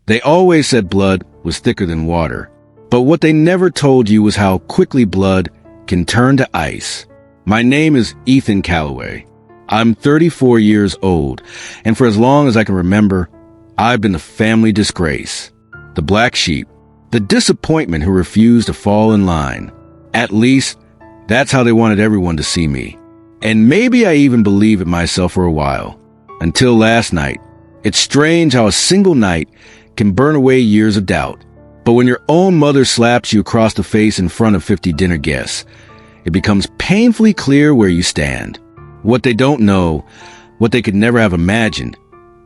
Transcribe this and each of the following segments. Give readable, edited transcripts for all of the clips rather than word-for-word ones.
They always said blood was thicker than water, but what they never told you was how quickly blood can turn to ice. My name is Ethan Calloway. I'm 34 years old, and for as long as I can remember, I've been the family disgrace, the black sheep, the disappointment who refused to fall in line. At least, that's how they wanted everyone to see me. And maybe I even believed it myself for a while. Until last night. It's strange how a single night can burn away years of doubt. But when your own mother slaps you across the face in front of 50 dinner guests, it becomes painfully clear where you stand. What they don't know, what they could never have imagined,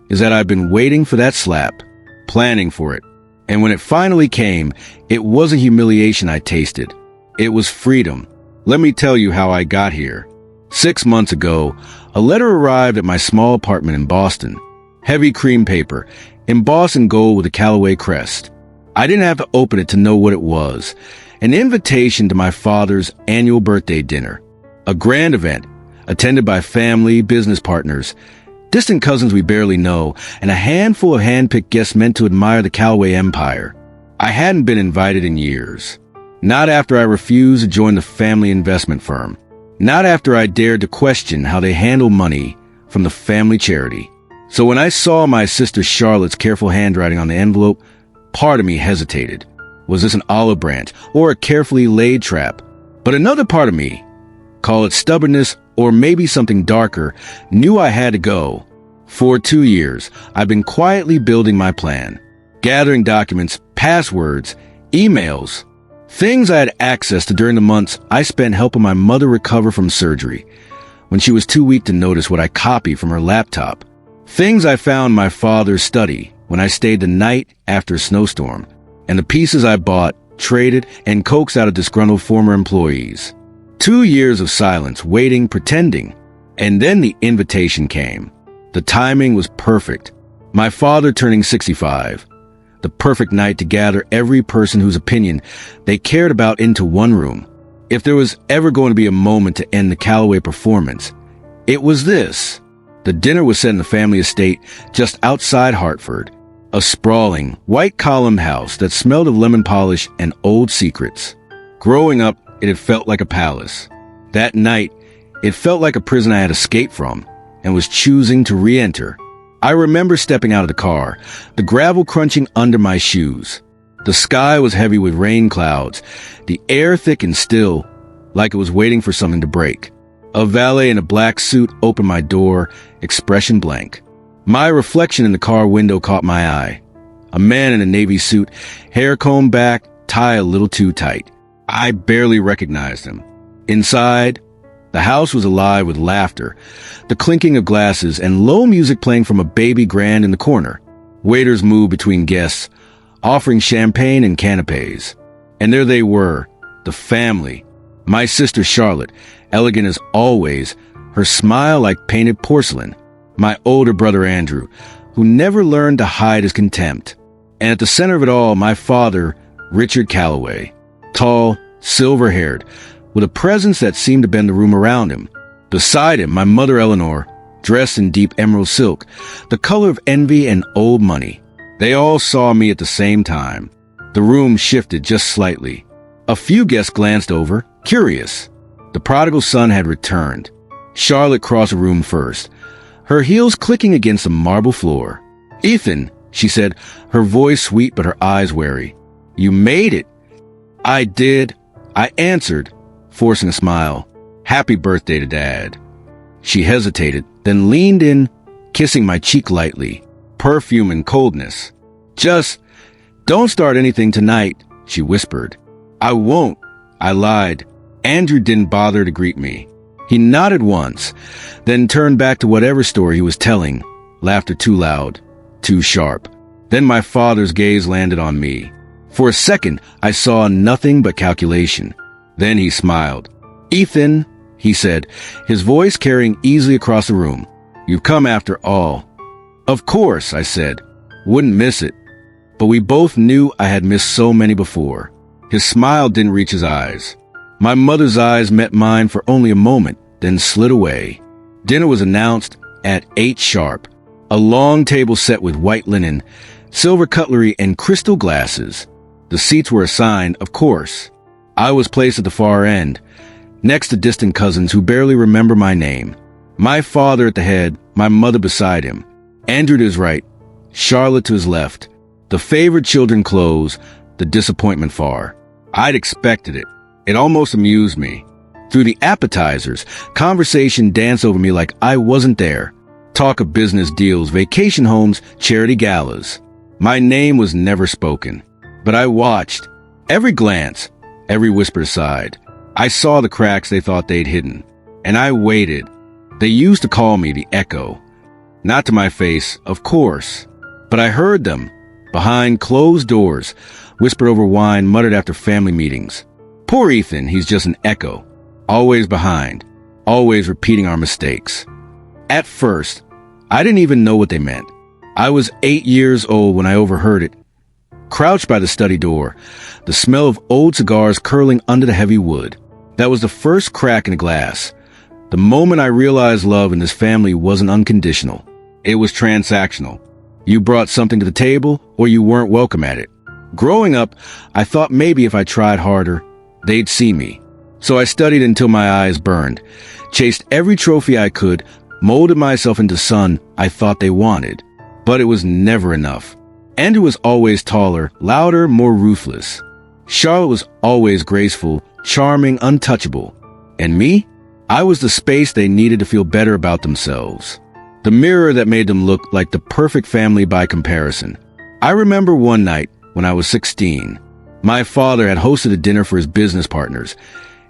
is that I've been waiting for that slap, planning for it. And when it finally came, it wasn't humiliation I tasted. It was freedom. Let me tell you how I got here. 6 months ago, a letter arrived at my small apartment in Boston. Heavy cream paper, embossed in gold with a Callaway crest. I didn't have to open it to know what it was. An invitation to my father's annual birthday dinner. A grand event, attended by family, business partners, distant cousins we barely know, and a handful of hand-picked guests meant to admire the Callaway empire. I hadn't been invited in years. Not after I refused to join the family investment firm. Not after I dared to question how they handle money from the family charity. So when I saw my sister Charlotte's careful handwriting on the envelope, part of me hesitated. Was this an olive branch or a carefully laid trap? But another part of me, call it stubbornness or maybe something darker, knew I had to go. For 2 years, I've been quietly building my plan. Gathering documents, passwords, emails, things I had access to during the months I spent helping my mother recover from surgery, when she was too weak to notice what I copied from her laptop. Things I found in my father's study when I stayed the night after a snowstorm, and the pieces I bought, traded, and coaxed out of disgruntled former employees. 2 years of silence, waiting, pretending, and then the invitation came. The timing was perfect. My father turning 65. The perfect night to gather every person whose opinion they cared about into one room. If there was ever going to be a moment to end the Callaway performance, it was this. The dinner was set in the family estate just outside Hartford, a sprawling, white-columned house that smelled of lemon polish and old secrets. Growing up, it had felt like a palace. That night, it felt like a prison I had escaped from and was choosing to re-enter. I remember stepping out of the car, the gravel crunching under my shoes. The sky was heavy with rain clouds, the air thick and still, like it was waiting for something to break. A valet in a black suit opened my door, expression blank. My reflection in the car window caught my eye. A man in a navy suit, hair combed back, tie a little too tight. I barely recognized him. Inside, the house was alive with laughter, the clinking of glasses, and low music playing from a baby grand in the corner. Waiters moved between guests, offering champagne and canapes. And there they were, the family. My sister Charlotte, elegant as always, her smile like painted porcelain. My older brother Andrew, who never learned to hide his contempt. And at the center of it all, my father, Richard Calloway. Tall, silver-haired, with a presence that seemed to bend the room around him. Beside him, my mother Eleanor, dressed in deep emerald silk, the color of envy and old money. They all saw me at the same time. The room shifted just slightly. A few guests glanced over, curious. The prodigal son had returned. Charlotte crossed the room first, her heels clicking against the marble floor. "Ethan," she said, her voice sweet but her eyes wary. "You made it." "I did," I answered, forcing a smile. "Happy birthday to Dad." She hesitated, then leaned in, kissing my cheek lightly. Perfume and coldness. "Just don't start anything tonight," she whispered. "I won't," I lied. Andrew didn't bother to greet me. He nodded once, then turned back to whatever story he was telling, laughter too loud, too sharp. Then my father's gaze landed on me. For a second, I saw nothing but calculation. Then he smiled. "Ethan," he said, his voice carrying easily across the room. "You've come after all." "Of course," I said. "Wouldn't miss it." But we both knew I had missed so many before. His smile didn't reach his eyes. My mother's eyes met mine for only a moment, then slid away. Dinner was announced at 8 sharp. A long table set with white linen, silver cutlery, and crystal glasses. The seats were assigned, of course. I was placed at the far end, next to distant cousins who barely remember my name. My father at the head, my mother beside him, Andrew to his right, Charlotte to his left. The favored children close, the disappointment far. I'd expected it. It almost amused me. Through the appetizers, conversation danced over me like I wasn't there. Talk of business deals, vacation homes, charity galas. My name was never spoken, but I watched. Every glance, every whispered aside. I saw the cracks they thought they'd hidden, and I waited. They used to call me the Echo. Not to my face, of course, but I heard them, behind closed doors, whispered over wine, muttered after family meetings. Poor Ethan, he's just an echo. Always behind, always repeating our mistakes. At first, I didn't even know what they meant. I was 8 years old when I overheard it. Crouched by the study door, the smell of old cigars curling under the heavy wood. That was the first crack in the glass. The moment I realized love in this family wasn't unconditional. It was transactional. You brought something to the table, or you weren't welcome at it. Growing up, I thought maybe if I tried harder, they'd see me. So I studied until my eyes burned, chased every trophy I could, molded myself into son I thought they wanted. But it was never enough. Andrew was always taller, louder, more ruthless. Charlotte was always graceful, charming, untouchable. And me? I was the space they needed to feel better about themselves. The mirror that made them look like the perfect family by comparison. I remember one night when I was 16. My father had hosted a dinner for his business partners,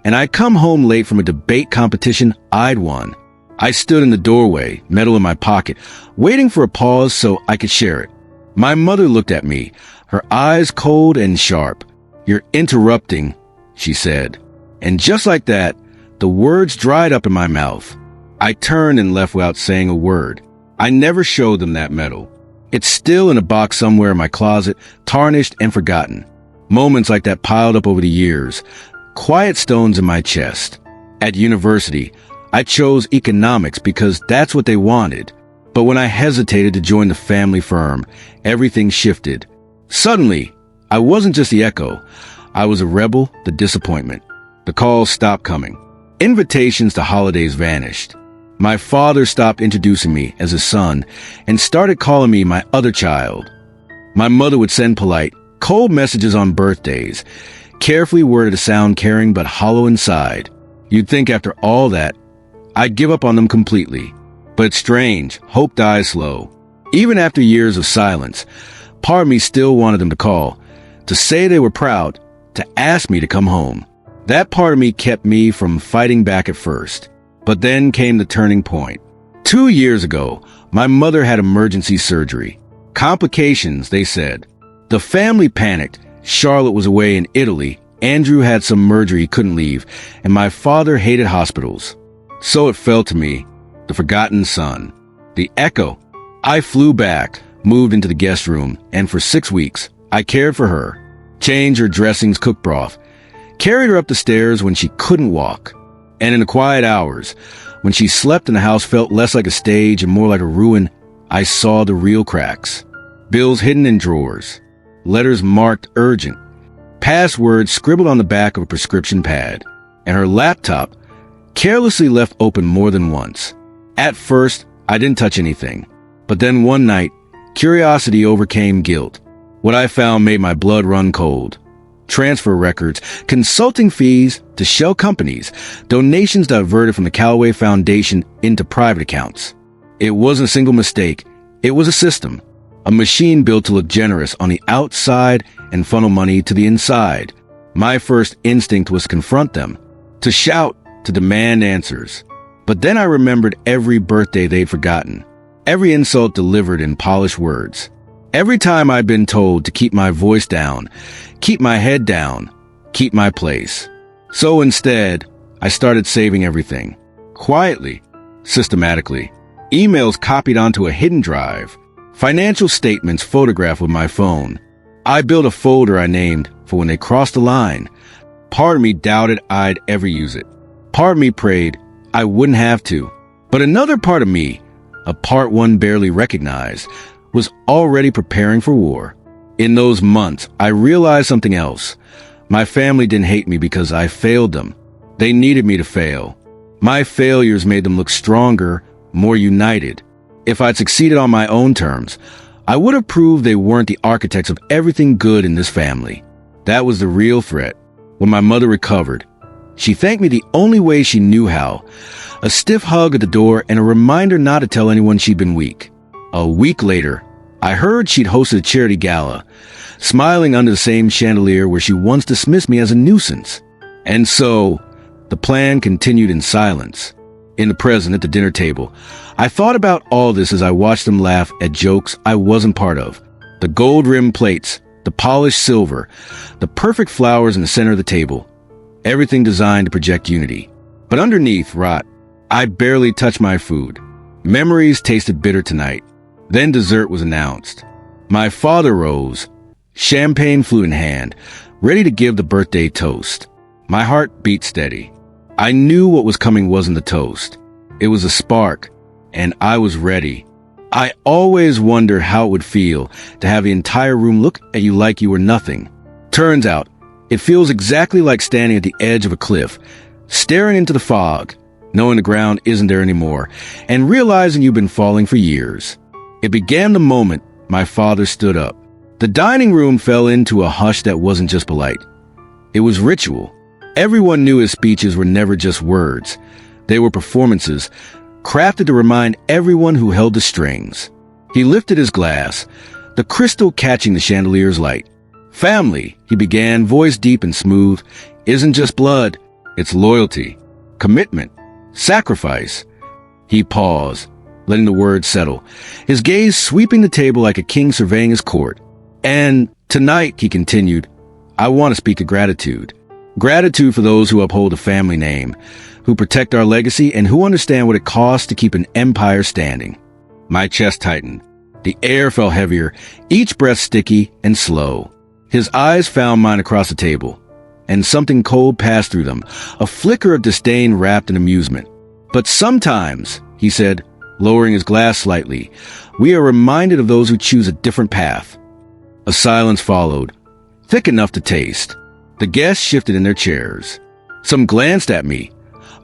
and I'd come home late from a debate competition I'd won. I stood in the doorway, medal in my pocket, waiting for a pause so I could share it. My mother looked at me, her eyes cold and sharp. "You're interrupting," she said. And just like that, the words dried up in my mouth. I turned and left without saying a word. I never showed them that medal. It's still in a box somewhere in my closet, tarnished and forgotten. Moments like that piled up over the years, quiet stones in my chest. At university, I chose economics because that's what they wanted. But when I hesitated to join the family firm, everything shifted. Suddenly, I wasn't just the echo. I was a rebel, the disappointment. The calls stopped coming. Invitations to holidays vanished. My father stopped introducing me as his son and started calling me my other child. My mother would send polite, cold messages on birthdays, carefully worded to sound caring but hollow inside. You'd think after all that, I'd give up on them completely. But it's strange, hope dies slow. Even after years of silence, part of me still wanted them to call, to say they were proud, to ask me to come home. That part of me kept me from fighting back at first. But then came the turning point. 2 years ago, my mother had emergency surgery. Complications, they said. The family panicked. Charlotte was away in Italy. Andrew had some merger he couldn't leave, and my father hated hospitals. So it fell to me, the forgotten son, the echo. I flew back, moved into the guest room, and for 6 weeks, I cared for her. Changed her dressings, cooked broth, carried her up the stairs when she couldn't walk. And in the quiet hours, when she slept and the house felt less like a stage and more like a ruin, I saw the real cracks. Bills hidden in drawers, letters marked urgent, passwords scribbled on the back of a prescription pad, and her laptop carelessly left open more than once. At first, I didn't touch anything. But then one night, curiosity overcame guilt. What I found made my blood run cold. Transfer records, consulting fees to shell companies, donations diverted from the Callaway Foundation into private accounts. It wasn't a single mistake. It was a system. A machine built to look generous on the outside and funnel money to the inside. My first instinct was to confront them, to shout, to demand answers. But then I remembered every birthday they'd forgotten, every insult delivered in polished words. Every time I'd been told to keep my voice down, keep my head down, keep my place. So instead, I started saving everything. Quietly, systematically. Emails copied onto a hidden drive. Financial statements photographed with my phone. I built a folder I named for when they crossed the line. Part of me doubted I'd ever use it. Part of me prayed I wouldn't have to. But another part of me, a part one barely recognized, was already preparing for war. In those months, I realized something else. My family didn't hate me because I failed them. They needed me to fail. My failures made them look stronger, more united. If I'd succeeded on my own terms, I would have proved they weren't the architects of everything good in this family. That was the real threat. When my mother recovered, she thanked me the only way she knew how. A stiff hug at the door and a reminder not to tell anyone she'd been weak. A week later, I heard she'd hosted a charity gala, smiling under the same chandelier where she once dismissed me as a nuisance. And so, the plan continued in silence. In the present, at the dinner table, I thought about all this as I watched them laugh at jokes I wasn't part of. The gold-rimmed plates, the polished silver, the perfect flowers in the center of the table. Everything designed to project unity. But underneath, rot. I barely touched my food. Memories tasted bitter tonight. Then dessert was announced. My father rose, champagne flute in hand, ready to give the birthday toast. My heart beat steady. I knew what was coming wasn't the toast. It was a spark, and I was ready. I always wondered how it would feel to have the entire room look at you like you were nothing. Turns out, it feels exactly like standing at the edge of a cliff, staring into the fog, knowing the ground isn't there anymore, and realizing you've been falling for years. It began the moment my father stood up. The dining room fell into a hush that wasn't just polite. It was ritual. Everyone knew his speeches were never just words. They were performances, crafted to remind everyone who held the strings. He lifted his glass, the crystal catching the chandelier's light. Family, he began, voice deep and smooth, isn't just blood, it's loyalty, commitment, sacrifice. He paused, letting the words settle, his gaze sweeping the table like a king surveying his court. And tonight, he continued, I want to speak of gratitude. Gratitude for those who uphold the family name, who protect our legacy, and who understand what it costs to keep an empire standing. My chest tightened. The air felt heavier, each breath sticky and slow. His eyes found mine across the table, and something cold passed through them, a flicker of disdain wrapped in amusement. But sometimes, he said, lowering his glass slightly, we are reminded of those who choose a different path. A silence followed, thick enough to taste. The guests shifted in their chairs. Some glanced at me.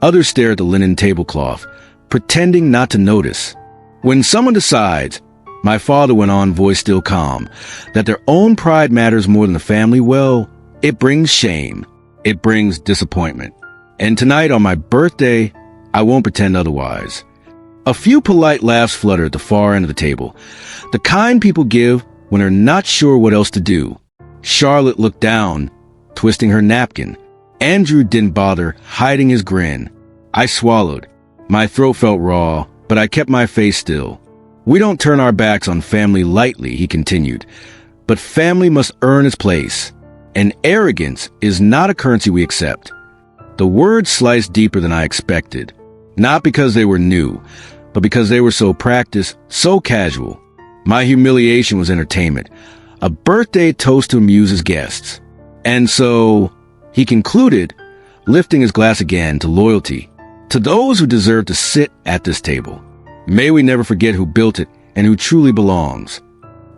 Others stared at the linen tablecloth, pretending not to notice. When someone decides, my father went on, voice still calm, that their own pride matters more than the family, well, it brings shame. It brings disappointment. And tonight, on my birthday, I won't pretend otherwise. A few polite laughs fluttered at the far end of the table, the kind people give when they're not sure what else to do. Charlotte looked down, twisting her napkin. Andrew didn't bother, hiding his grin. I swallowed. My throat felt raw, but I kept my face still. We don't turn our backs on family lightly, he continued. But family must earn its place. And arrogance is not a currency we accept. The words sliced deeper than I expected. Not because they were new, but because they were so practiced, so casual. My humiliation was entertainment. A birthday toast to amuse his guests. And so, he concluded, lifting his glass again to loyalty, to those who deserve to sit at this table. May we never forget who built it and who truly belongs.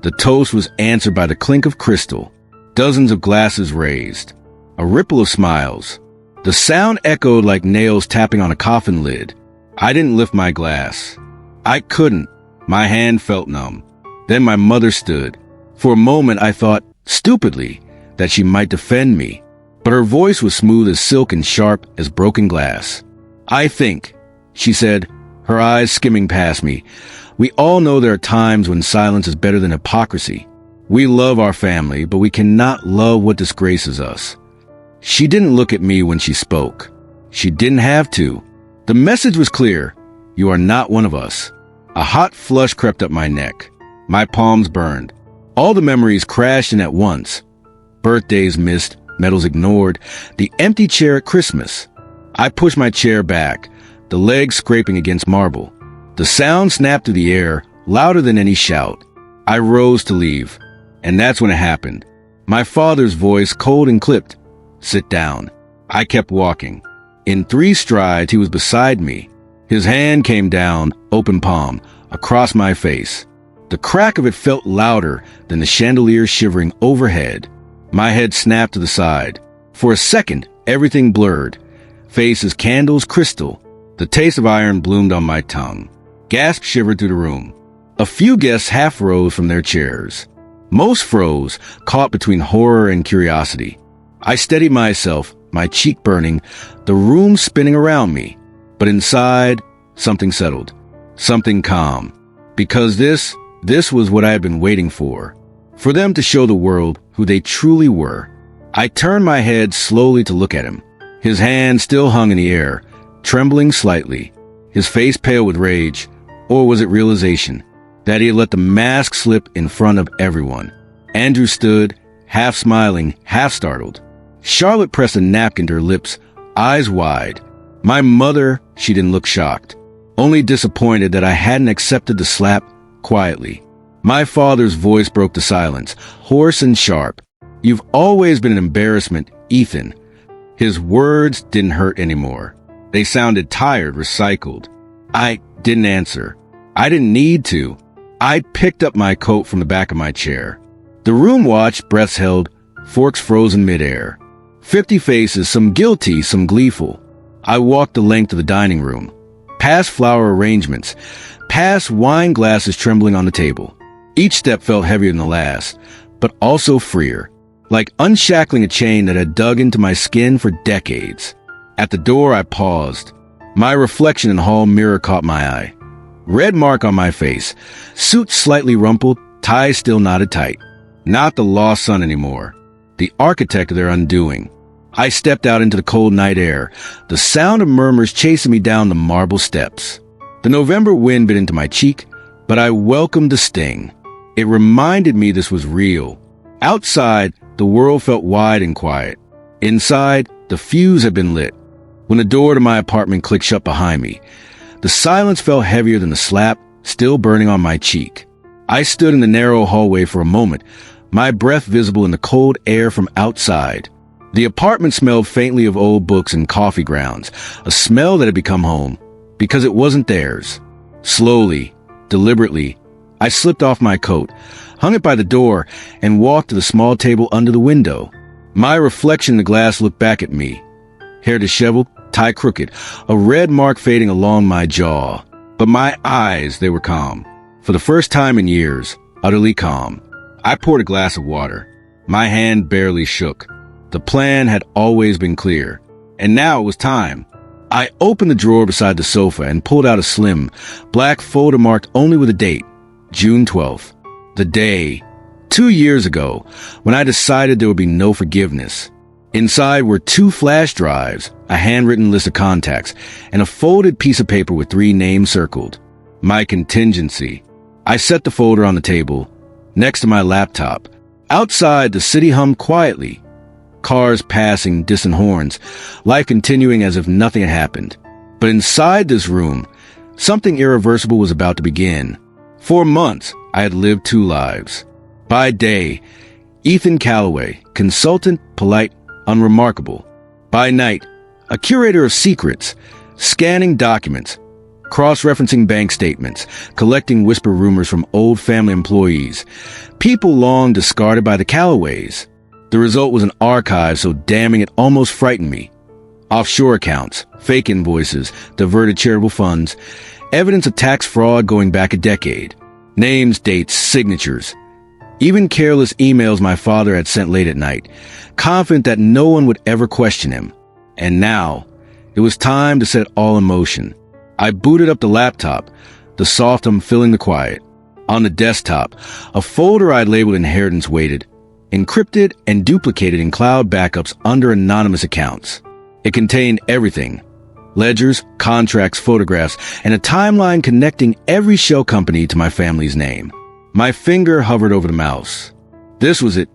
The toast was answered by the clink of crystal, dozens of glasses raised, a ripple of smiles. The sound echoed like nails tapping on a coffin lid. I didn't lift my glass. I couldn't. My hand felt numb. Then my mother stood. For a moment I thought, stupidly, that she might defend me. But her voice was smooth as silk and sharp as broken glass. I think, she said, her eyes skimming past me, we all know there are times when silence is better than hypocrisy. We love our family, but we cannot love what disgraces us. She didn't look at me when she spoke. She didn't have to. The message was clear. You are not one of us. A hot flush crept up my neck. My palms burned. All the memories crashed in at once. Birthdays missed, medals ignored, the empty chair at Christmas. I pushed my chair back, the legs scraping against marble. The sound snapped through the air, louder than any shout. I rose to leave, and that's when it happened. My father's voice, cold and clipped. Sit down. I kept walking. In 3 strides, he was beside me. His hand came down, open palm, across my face. The crack of it felt louder than the chandelier shivering overhead. My head snapped to the side. For a second, everything blurred. Faces, candles, crystal. The taste of iron bloomed on my tongue. Gasps shivered through the room. A few guests half rose from their chairs. Most froze, caught between horror and curiosity. I steadied myself, my cheek burning, the room spinning around me. But inside, something settled. Something calm. Because this was what I had been waiting for. For them to show the world who they truly were. I turned my head slowly to look at him. His hand still hung in the air, trembling slightly. His face pale with rage. Or was it realization that he had let the mask slip in front of everyone? Andrew stood, half smiling, half startled. Charlotte pressed a napkin to her lips, eyes wide. My mother, she didn't look shocked, only disappointed that I hadn't accepted the slap quietly. My father's voice broke the silence, hoarse and sharp. You've always been an embarrassment, Ethan. His words didn't hurt anymore. They sounded tired, recycled. I didn't answer. I didn't need to. I picked up my coat from the back of my chair. The room watched, breaths held, forks frozen midair. 50 faces, some guilty, some gleeful. I walked the length of the dining room, past flower arrangements, past wine glasses trembling on the table. Each step felt heavier than the last, but also freer, like unshackling a chain that had dug into my skin for decades. At the door, I paused. My reflection in the hall mirror caught my eye. Red mark on my face, suit slightly rumpled, tie still knotted tight. Not the lost son anymore, the architect of their undoing. I stepped out into the cold night air, the sound of murmurs chasing me down the marble steps. The November wind bit into my cheek, but I welcomed the sting. It reminded me this was real. Outside, the world felt wide and quiet. Inside, the fuse had been lit. When the door to my apartment clicked shut behind me, the silence felt heavier than the slap still burning on my cheek. I stood in the narrow hallway for a moment, my breath visible in the cold air from outside. The apartment smelled faintly of old books and coffee grounds, a smell that had become home, because it wasn't theirs. Slowly, deliberately, I slipped off my coat, hung it by the door, and walked to the small table under the window. My reflection in the glass looked back at me. Hair disheveled, tie crooked, a red mark fading along my jaw. But my eyes, they were calm. For the first time in years, utterly calm. I poured a glass of water. My hand barely shook. The plan had always been clear. And now it was time. I opened the drawer beside the sofa and pulled out a slim, black folder marked only with a date, June 12th. The day, 2 years ago, when I decided there would be no forgiveness. Inside were 2 flash drives, a handwritten list of contacts, and a folded piece of paper with 3 names circled. My contingency. I set the folder on the table, next to my laptop. Outside, the city hummed quietly. Cars passing, distant horns, life continuing as if nothing had happened. But inside this room, something irreversible was about to begin. For months, I had lived 2 lives. By day, Ethan Calloway, consultant, polite, unremarkable. By night, a curator of secrets, scanning documents, cross-referencing bank statements, collecting whisper rumors from old family employees, people long discarded by the Calloways. The result was an archive so damning it almost frightened me. Offshore accounts, fake invoices, diverted charitable funds, evidence of tax fraud going back a decade, names, dates, signatures, even careless emails my father had sent late at night, confident that no one would ever question him. And now, it was time to set it all in motion. I booted up the laptop, the soft hum filling the quiet. On the desktop, a folder I'd labeled Inheritance waited, encrypted and duplicated in cloud backups under anonymous accounts. It contained everything: ledgers, contracts, photographs, and a timeline connecting every shell company to my family's name. My finger hovered over the mouse. This was it.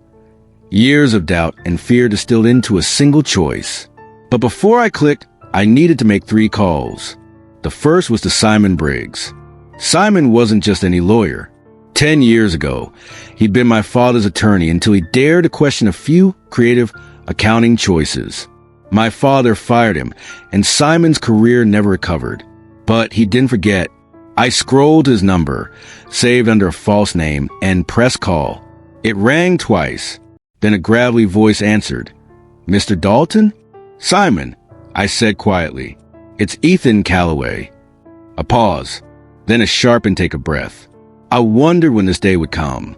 Years of doubt and fear distilled into a single choice. But before I clicked, I needed to make 3 calls. The first was to Simon Briggs. Simon wasn't just any lawyer. 10 years ago, he'd been my father's attorney until he dared to question a few creative accounting choices. My father fired him, and Simon's career never recovered. But he didn't forget. I scrolled his number, saved under a false name, and pressed call. It rang twice. Then a gravelly voice answered. "Mr. Dalton?" "Simon," I said quietly. "It's Ethan Calloway." A pause, then a sharp intake of breath. I wondered when this day would come.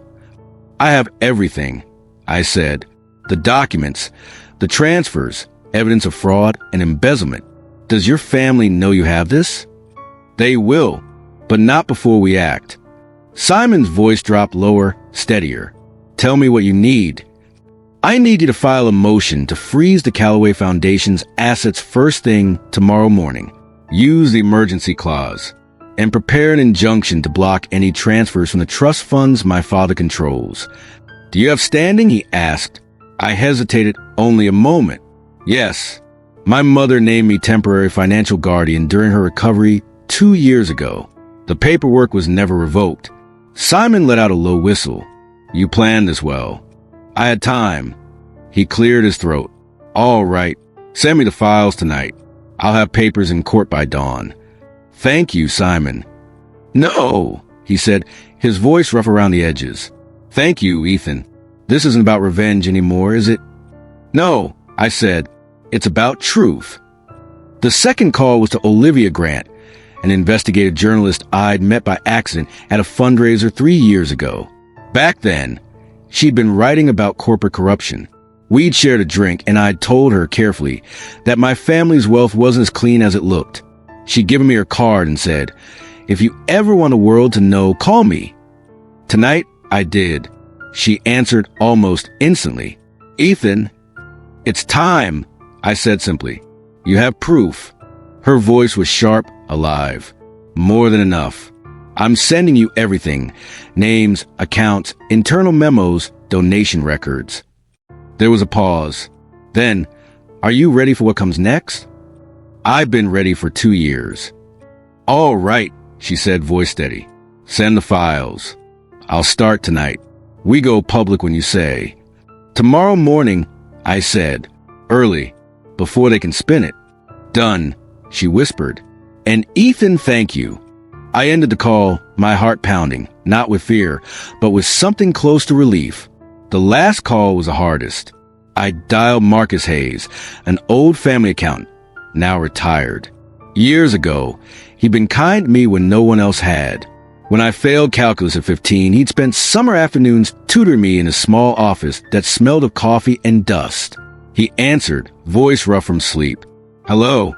"I have everything," I said. "The documents, the transfers, evidence of fraud and embezzlement. Does your family know you have this?" "They will, but not before we act." Simon's voice dropped lower, steadier. "Tell me what you need." "I need you to file a motion to freeze the Calloway Foundation's assets first thing tomorrow morning. Use the emergency clause and prepare an injunction to block any transfers from the trust funds my father controls." "Do you have standing?" he asked. I hesitated only a moment. "Yes. My mother named me temporary financial guardian during her recovery 2 years ago. The paperwork was never revoked." Simon let out a low whistle. "You planned this well." I had time. He cleared his throat. "All right. Send me the files tonight. I'll have papers in court by dawn." "Thank you, Simon." "No," he said, his voice rough around the edges. "Thank you, Ethan. This isn't about revenge anymore, is it?" "No," I said. "It's about truth." The second call was to Olivia Grant, an investigative journalist I'd met by accident at a fundraiser 3 years ago. Back then, she'd been writing about corporate corruption. We'd shared a drink, and I'd told her carefully that my family's wealth wasn't as clean as it looked. She'd given me her card and said, "If you ever want the world to know, call me." Tonight, I did. She answered almost instantly. "Ethan, it's time," I said simply. "You have proof." Her voice was sharp, alive. "More than enough. I'm sending you everything. Names, accounts, internal memos, donation records." There was a pause. Then, "Are you ready for what comes next?" "I've been ready for 2 years." "All right," she said, voice steady. "Send the files. I'll start tonight. We go public when you say." "Tomorrow morning," I said. "Early, before they can spin it." "Done," she whispered. "And Ethan, thank you." I ended the call, my heart pounding, not with fear, but with something close to relief. The last call was the hardest. I dialed Marcus Hayes, an old family accountant, now retired. Years ago, he'd been kind to me when no one else had. When I failed calculus at 15, he'd spent summer afternoons tutoring me in a small office that smelled of coffee and dust. He answered, voice rough from sleep. "Hello."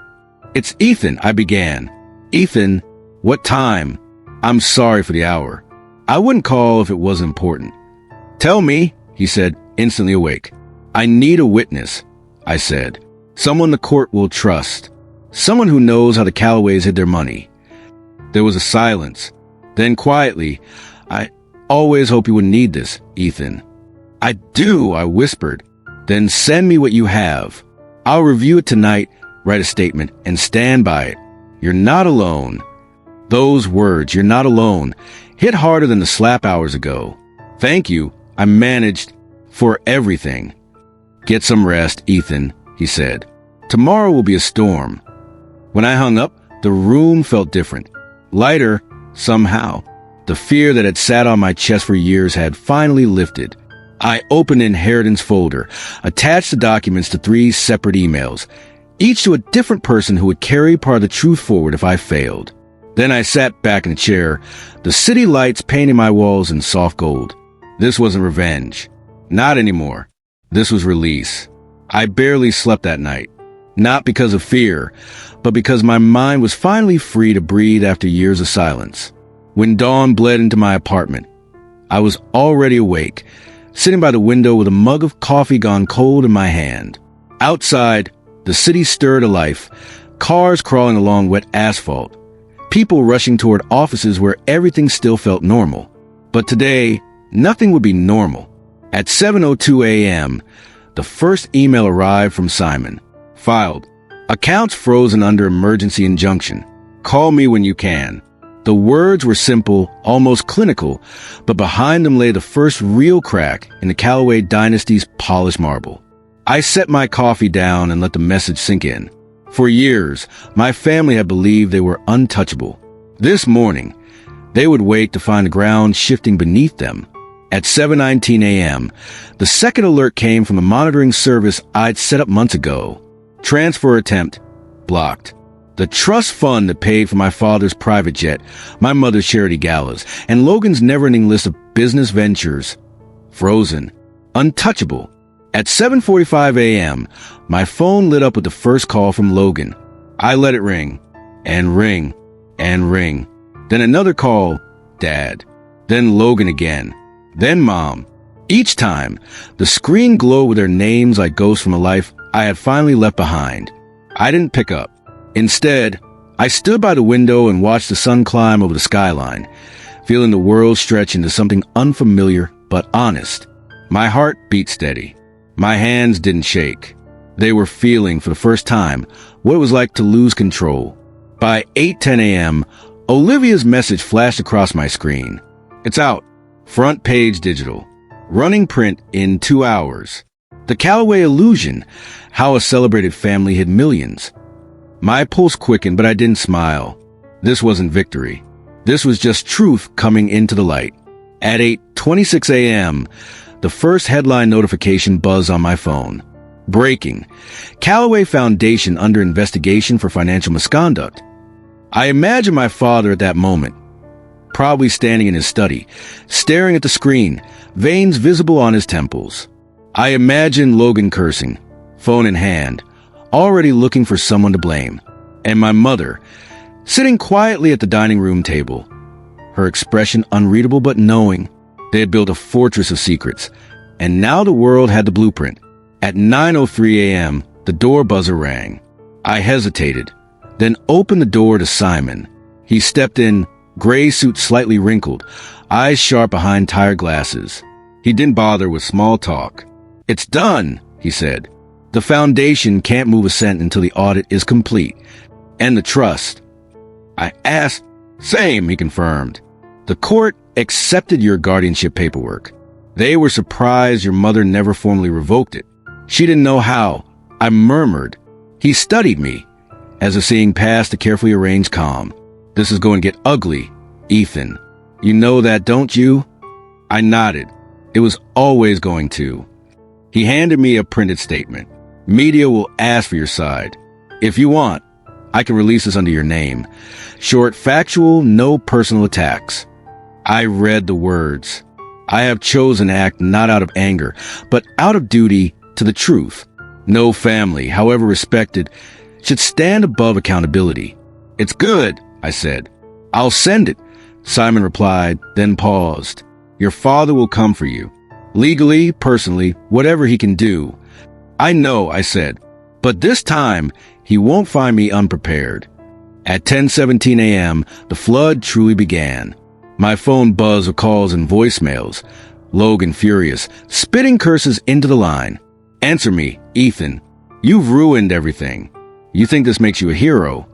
"It's Ethan," I began. "Ethan, what time?" "I'm sorry for the hour. I wouldn't call if it wasn't important." "Tell me," he said, instantly awake. "I need a witness," I said. "Someone the court will trust. Someone who knows how the Callaways hid their money." There was a silence. Then quietly, "I always hope you wouldn't need this, Ethan." "I do," I whispered. "Then send me what you have. I'll review it tonight, write a statement, and stand by it. You're not alone." Those words, "you're not alone," hit harder than the slap hours ago. "Thank you," I managed, "for everything." "Get some rest, Ethan," he said. "Tomorrow will be a storm." When I hung up, the room felt different. Lighter, somehow. The fear that had sat on my chest for years had finally lifted. I opened the inheritance folder, attached the documents to 3 separate emails, each to a different person who would carry part of the truth forward if I failed. Then I sat back in a chair, the city lights painting my walls in soft gold. This wasn't revenge. Not anymore. This was release. I barely slept that night. Not because of fear, but because my mind was finally free to breathe after years of silence. When dawn bled into my apartment, I was already awake, sitting by the window with a mug of coffee gone cold in my hand. Outside, the city stirred to life, cars crawling along wet asphalt, people rushing toward offices where everything still felt normal. But today, nothing would be normal. At 7:02 a.m., the first email arrived from Simon. Filed. Accounts frozen under emergency injunction. Call me when you can. The words were simple, almost clinical, but behind them lay the first real crack in the Calloway dynasty's polished marble. I set my coffee down and let the message sink in. For years, my family had believed they were untouchable. This morning, they would wake to find the ground shifting beneath them. At 7:19 a.m., the second alert came from the monitoring service I'd set up months ago. Transfer attempt blocked. The trust fund that paid for my father's private jet, my mother's charity galas, and Logan's never-ending list of business ventures frozen. Untouchable. At 7:45 a.m., my phone lit up with the first call from Logan. I let it ring, and ring, and ring. Then another call, Dad. Then Logan again. Then Mom. Each time, the screen glowed with their names like ghosts from a life I had finally left behind. I didn't pick up. Instead, I stood by the window and watched the sun climb over the skyline, feeling the world stretch into something unfamiliar but honest. My heart beat steady. My hands didn't shake. They were feeling, for the first time, what it was like to lose control. By 8:10 a.m., Olivia's message flashed across my screen. It's out. Front page digital. Running print in 2 hours. The Callaway illusion. How a celebrated family hid millions. My pulse quickened, but I didn't smile. This wasn't victory. This was just truth coming into the light. At 8:26 a.m., the first headline notification buzzed on my phone. Breaking. Callaway Foundation under investigation for financial misconduct. I imagined my father at that moment, probably standing in his study, staring at the screen, veins visible on his temples. I imagined Logan cursing, phone in hand, already looking for someone to blame, and my mother, sitting quietly at the dining room table, her expression unreadable but knowing they had built a fortress of secrets, and now the world had the blueprint. At 9:03 a.m., the door buzzer rang. I hesitated, then opened the door to Simon. He stepped in, gray suit slightly wrinkled, eyes sharp behind tired glasses. He didn't bother with small talk. "It's done," he said. "The foundation can't move a cent until the audit is complete. And the trust." I asked. "Same," he confirmed. "The court accepted your guardianship paperwork. They were surprised your mother never formally revoked it. She didn't know how." I murmured. He studied me, as if seeing past the carefully arranged calm. "This is going to get ugly, Ethan. You know that, don't you?" I nodded. It was always going to. He handed me a printed statement. "Media will ask for your side. If you want, I can release this under your name. Short, factual, no personal attacks." I read the words. I have chosen to act not out of anger, but out of duty to the truth. No family, however respected, should stand above accountability. "It's good," I said. "I'll send it," Simon replied, then paused. "Your father will come for you. Legally, personally, whatever he can do." "I know," I said, "but this time, he won't find me unprepared." At 10:17 a.m., the flood truly began. My phone buzzed with calls and voicemails. Logan furious, spitting curses into the line. "Answer me, Ethan. You've ruined everything. You think this makes you a hero?"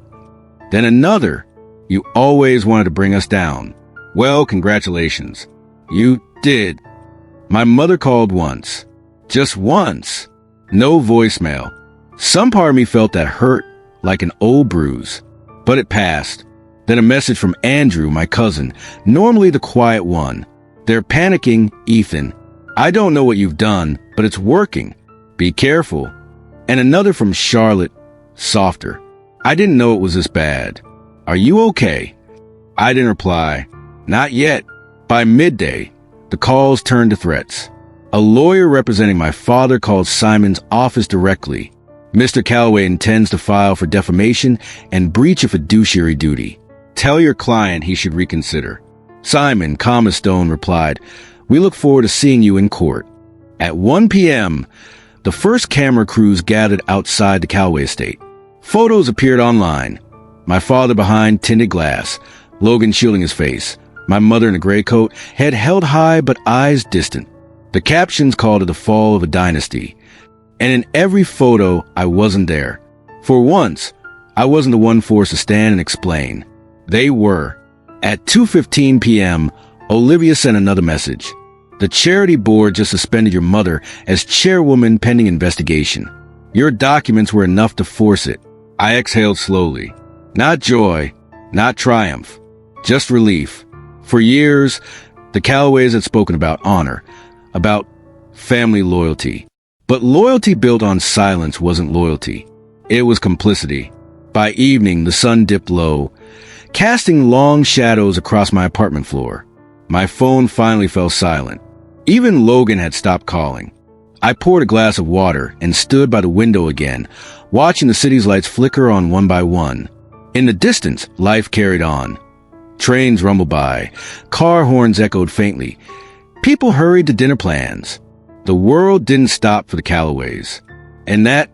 Then another. "You always wanted to bring us down. Well, congratulations. You did." My mother called once. Just once. No voicemail. Some part of me felt that hurt like an old bruise. But it passed. Then a message from Andrew, my cousin, normally the quiet one. "They're panicking, Ethan. I don't know what you've done, but it's working. Be careful." And another from Charlotte, softer. "I didn't know it was this bad. Are you okay?" I didn't reply. Not yet. By midday, the calls turned to threats. A lawyer representing my father called Simon's office directly. "Mr. Callaway intends to file for defamation and breach of fiduciary duty. Tell your client he should reconsider." Simon, calm as stone, replied, "We look forward to seeing you in court." At 1 p.m., the first camera crews gathered outside the Callaway estate. Photos appeared online. My father behind tinted glass, Logan shielding his face, my mother in a gray coat, head held high but eyes distant. The captions called it the fall of a dynasty. And in every photo, I wasn't there. For once, I wasn't the one forced to stand and explain. They were. At 2:15 p.m., Olivia sent another message. "The charity board just suspended your mother as chairwoman pending investigation. Your documents were enough to force it." I exhaled slowly. Not joy, not triumph, just relief. For years, the Callaways had spoken about honor, about family loyalty. But loyalty built on silence wasn't loyalty. It was complicity. By evening, the sun dipped low, casting long shadows across my apartment floor. My phone finally fell silent. Even Logan had stopped calling. I poured a glass of water and stood by the window again, watching the city's lights flicker on one by one. In the distance, life carried on. Trains rumbled by. Car horns echoed faintly. People hurried to dinner plans. The world didn't stop for the Callaways. And that,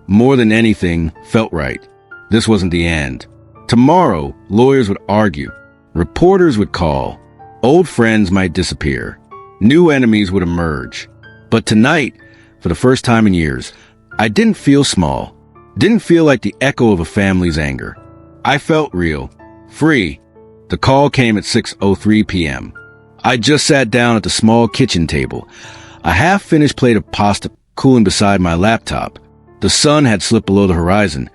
more than anything, felt right. This wasn't the end. Tomorrow, lawyers would argue. Reporters would call. Old friends might disappear. New enemies would emerge. But tonight, for the first time in years, I didn't feel small. Didn't feel like the echo of a family's anger. I felt real. Free. The call came at 6:03 p.m. I just sat down at the small kitchen table, a half-finished plate of pasta cooling beside my laptop. The sun had slipped below the horizon,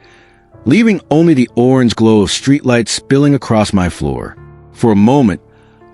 leaving only the orange glow of streetlights spilling across my floor. For a moment,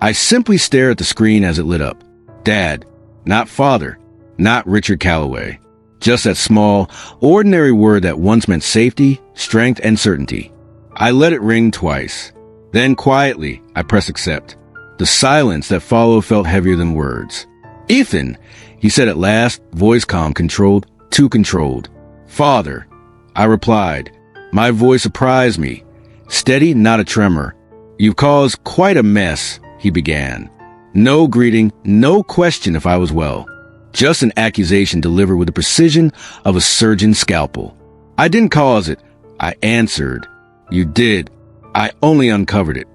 I simply stared at the screen as it lit up. Dad, not father, not Richard Callaway. Just that small, ordinary word that once meant safety, strength, and certainty. I let it ring twice. Then quietly, I pressed accept. The silence that followed felt heavier than words. Ethan, he said at last, voice calm, controlled, too controlled. Father, I replied. My voice surprised me. Steady, not a tremor. You've caused quite a mess, he began. No greeting, no question if I was well. Just an accusation delivered with the precision of a surgeon's scalpel. I didn't cause it. I answered. You did. I only uncovered it.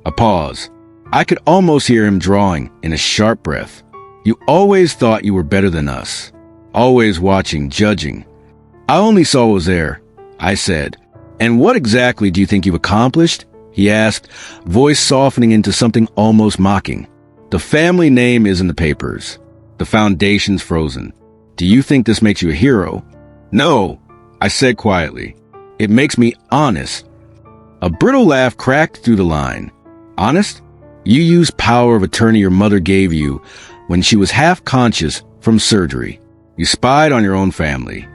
A pause. I could almost hear him drawing in a sharp breath. You always thought you were better than us. Always watching, judging. I only saw what was there, I said. And what exactly do you think you've accomplished? He asked, voice softening into something almost mocking. The family name is in the papers. The foundation's frozen. Do you think this makes you a hero? No, I said quietly. It makes me honest. A brittle laugh cracked through the line. Honest? You used power of attorney your mother gave you when she was half conscious from surgery. You spied on your own family.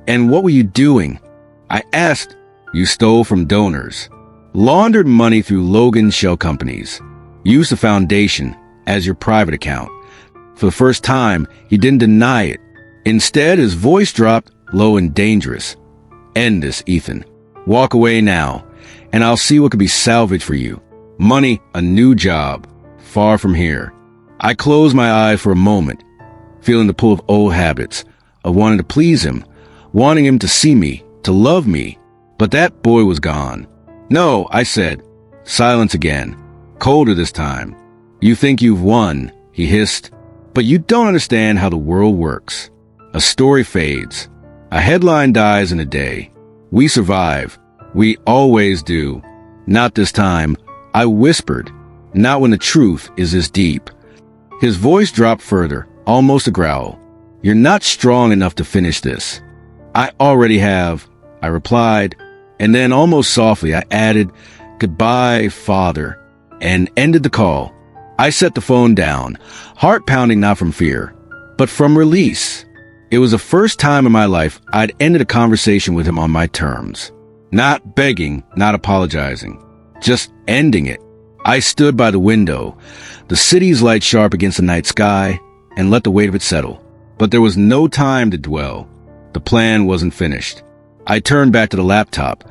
And what were you doing? I asked. You stole from donors. Laundered money through Logan shell companies. Used the foundation as your private account. For the first time, he didn't deny it. Instead, his voice dropped low and dangerous. End this, Ethan. Walk away now, and I'll see what can be salvaged for you. Money, a new job, far from here. I closed my eyes for a moment, feeling the pull of old habits, of wanting to please him, wanting him to see me, to love me. But that boy was gone. No, I said. Silence again. Colder this time. You think you've won, he hissed. But you don't understand how the world works. A story fades. A headline dies in a day. We survive. We always do. Not this time. I whispered. Not when the truth is this deep. His voice dropped further, almost a growl. You're not strong enough to finish this. I already have, I replied. And then almost softly, I added, goodbye, father, and ended the call. I set the phone down, heart pounding not from fear, but from release. It was the first time in my life I'd ended a conversation with him on my terms. Not begging, not apologizing, just ending it. I stood by the window, the city's light sharp against the night sky, and let the weight of it settle. But there was no time to dwell. The plan wasn't finished. I turned back to the laptop,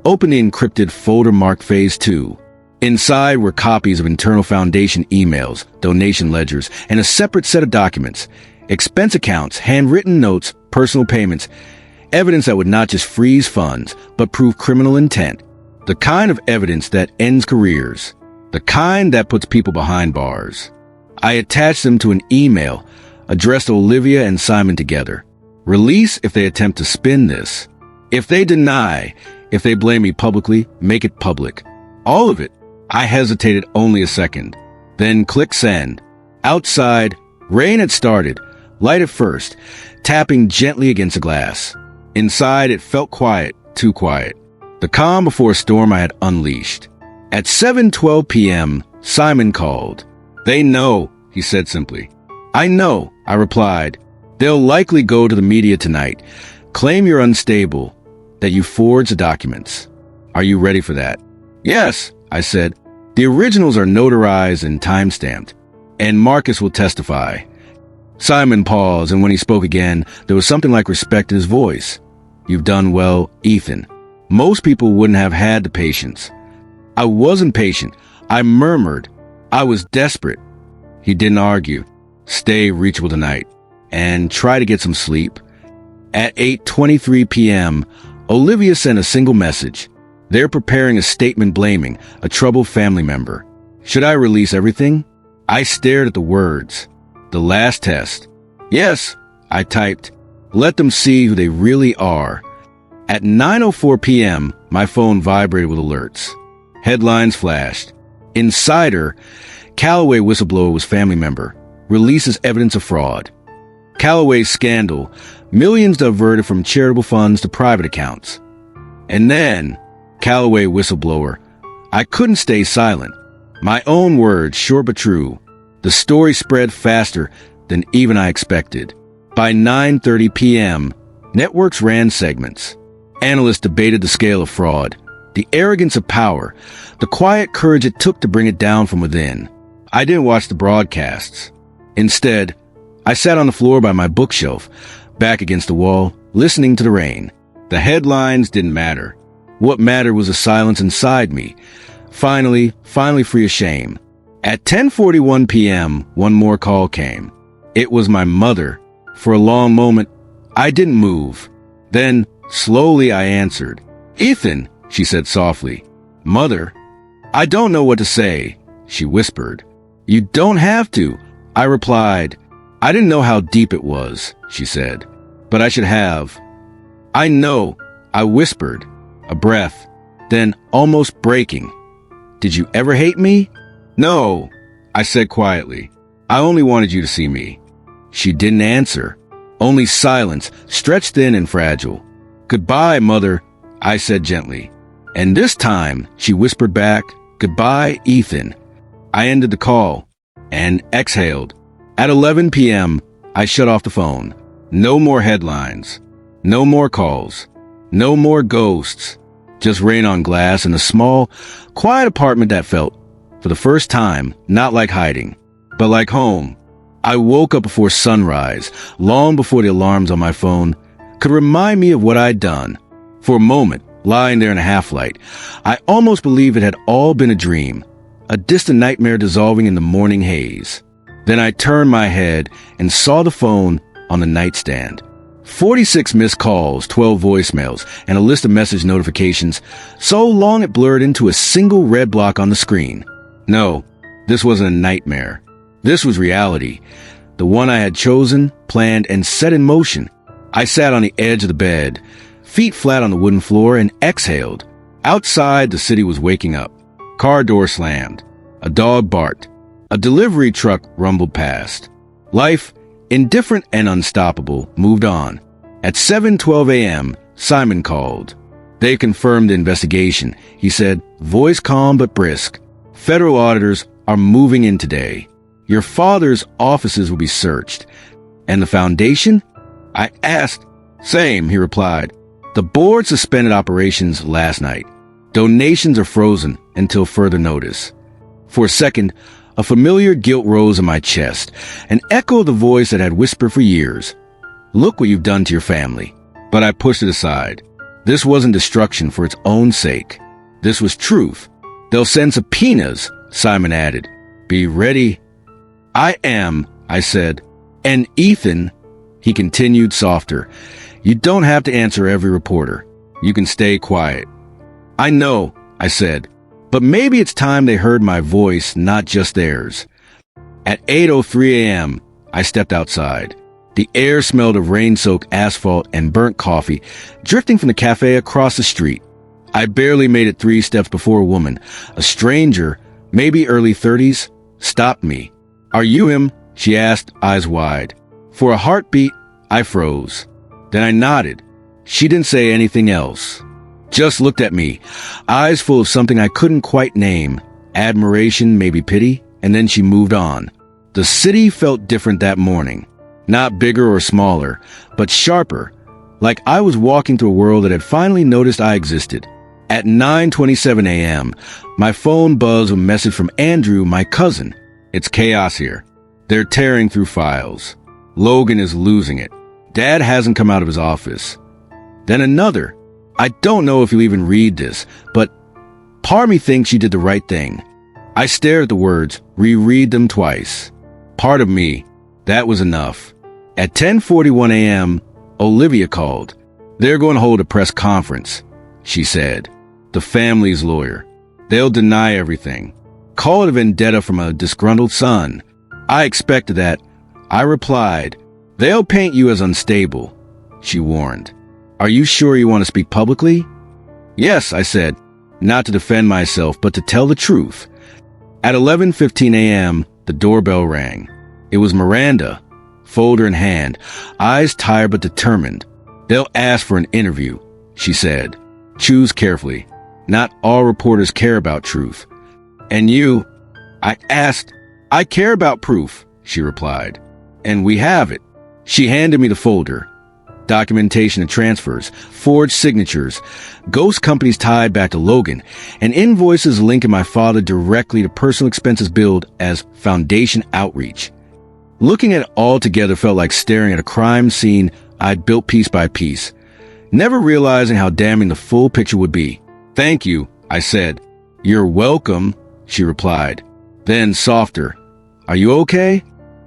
opened the encrypted folder marked Phase 2. Inside were copies of internal foundation emails, donation ledgers, and a separate set of documents, expense accounts, handwritten notes, personal payments, evidence that would not just freeze funds, but prove criminal intent. The kind of evidence that ends careers. The kind that puts people behind bars. I attached them to an email addressed to Olivia and Simon together. Release if they attempt to spin this. If they deny, if they blame me publicly, make it public. All of it. I hesitated only a second. Then click send. Outside, rain had started, light at first, tapping gently against the glass. Inside, it felt quiet, too quiet. The calm before a storm I had unleashed. At 7:12 p.m., Simon called. "They know," he said simply. "I know," I replied. "They'll likely go to the media tonight, claim you're unstable, that you forged the documents. Are you ready for that?" "Yes," I said. "The originals are notarized and time-stamped, and Marcus will testify." Simon paused, and when he spoke again, there was something like respect in his voice. "You've done well, Ethan. Most people wouldn't have had the patience." I wasn't patient. I murmured. I was desperate. He didn't argue. "Stay reachable tonight, and try to get some sleep." At 8:23 p.m., Olivia sent a single message. "They're preparing a statement blaming a troubled family member. Should I release everything?" I stared at the words. "The last test." "Yes," I typed. "Let them see who they really are." At 9:04 p.m., my phone vibrated with alerts. Headlines flashed. Insider, Callaway whistleblower was family member. Releases evidence of fraud. Callaway's scandal, millions diverted from charitable funds to private accounts. And then, Callaway whistleblower. I couldn't stay silent. My own words, short but true. The story spread faster than even I expected. By 9:30 p.m., networks ran segments. Analysts debated the scale of fraud, the arrogance of power, the quiet courage it took to bring it down from within. I didn't watch the broadcasts. Instead, I sat on the floor by my bookshelf, back against the wall, listening to the rain. The headlines didn't matter. What mattered was the silence inside me, finally free of shame. At 10:41 p.m., one more call came. It was my mother. For a long moment, I didn't move. Then, slowly I answered. "Ethan," she said softly. "Mother?" "I don't know what to say," she whispered. "You don't have to," I replied. "I didn't know how deep it was," she said, "but I should have." "I know," I whispered, a breath, then almost breaking. "Did you ever hate me?" "No," I said quietly. "I only wanted you to see me." She didn't answer. Only silence, stretched thin and fragile. "Goodbye, Mother," I said gently. And this time, she whispered back, "Goodbye, Ethan." I ended the call and exhaled. At 11 p.m., I shut off the phone. No more headlines. No more calls. No more ghosts. Just rain on glass in a small, quiet apartment that felt, for the first time, not like hiding, but like home. I woke up before sunrise, long before the alarms on my phone could remind me of what I'd done. For a moment, lying there in a half-light, I almost believed it had all been a dream, a distant nightmare dissolving in the morning haze. Then I turned my head and saw the phone on the nightstand. 46 missed calls, 12 voicemails, and a list of message notifications, so long it blurred into a single red block on the screen. No, this wasn't a nightmare. This was reality, the one I had chosen, planned, and set in motion. I sat on the edge of the bed, feet flat on the wooden floor, and exhaled. Outside, the city was waking up. Car door slammed. A dog barked. A delivery truck rumbled past. Life, indifferent and unstoppable, moved on. At 7:12 a.m., Simon called. "They confirmed the investigation," he said, voice calm but brisk. "Federal auditors are moving in today. Your father's offices will be searched." "And the foundation?" I asked. "Same," he replied. "The board suspended operations last night. Donations are frozen until further notice." For a second, a familiar guilt rose in my chest, an echo of the voice that had whispered for years, "Look what you've done to your family." But I pushed it aside. This wasn't destruction for its own sake. This was truth. "They'll send subpoenas," Simon added. "Be ready." "I am," I said. "And Ethan," he continued softer, "you don't have to answer every reporter. You can stay quiet." "I know," I said. "But maybe it's time they heard my voice, not just theirs." At 8:03 a.m., I stepped outside. The air smelled of rain-soaked asphalt and burnt coffee, drifting from the cafe across the street. I barely made it 3 steps before a woman, a stranger, maybe early 30s, stopped me. "Are you him?" she asked, eyes wide. For a heartbeat, I froze. Then I nodded. She didn't say anything else. just looked at me, eyes full of something I couldn't quite name, admiration, maybe pity, and then she moved on. The city felt different that morning. Not bigger or smaller, but sharper, like I was walking through a world that had finally noticed I existed. At 9:27 a.m., my phone buzzed with a message from Andrew, my cousin. It's chaos here. They're tearing through files. Logan is losing it. Dad hasn't come out of his office. Then another. I don't know if you'll even read this, but part of me thinks you did the right thing. I stared at the words, reread them twice. Part of me, that was enough. At 10:41 a.m., Olivia called. They're going to hold a press conference, she said. The family's lawyer. They'll deny everything. Call it a vendetta from a disgruntled son. I expected that. I replied, they'll paint you as unstable, she warned. Are you sure you want to speak publicly? Yes, I said, not to defend myself, but to tell the truth. At 11:15 a.m., the doorbell rang. It was Miranda, folder in hand, eyes tired but determined. They'll ask for an interview, she said. Choose carefully. Not all reporters care about truth. And you? I asked. I care about proof, she replied. And we have it. She handed me the folder. Documentation of transfers, forged signatures, ghost companies tied back to Logan, and invoices linking my father directly to personal expenses billed as Foundation Outreach. Looking at it all together felt like staring at a crime scene I'd built piece by piece, never realizing how damning the full picture would be. Thank you, I said. You're welcome, she replied. Then softer. Are you okay?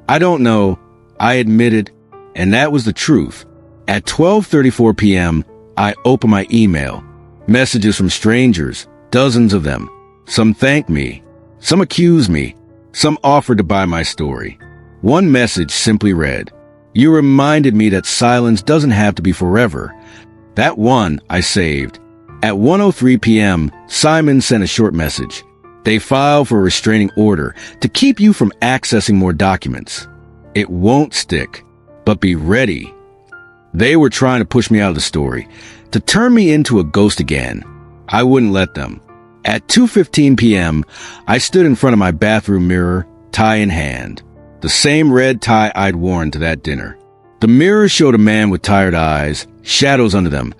I don't know, I admitted, and that was the truth. At 12:34 p.m., I opened my email. Messages from strangers, dozens of them. Some thanked me. Some accused me. Some offered to buy my story. One message simply read, you reminded me that silence doesn't have to be forever. That one I saved. At 1:03 p.m., Simon sent a short message. They filed for a restraining order to keep you from accessing more documents. It won't stick, but be ready. They were trying to push me out of the story, to turn me into a ghost again. I wouldn't let them. At 2:15 p.m., I stood in front of my bathroom mirror, tie in hand. The same red tie I'd worn to that dinner. The mirror showed a man with tired eyes, shadows under them,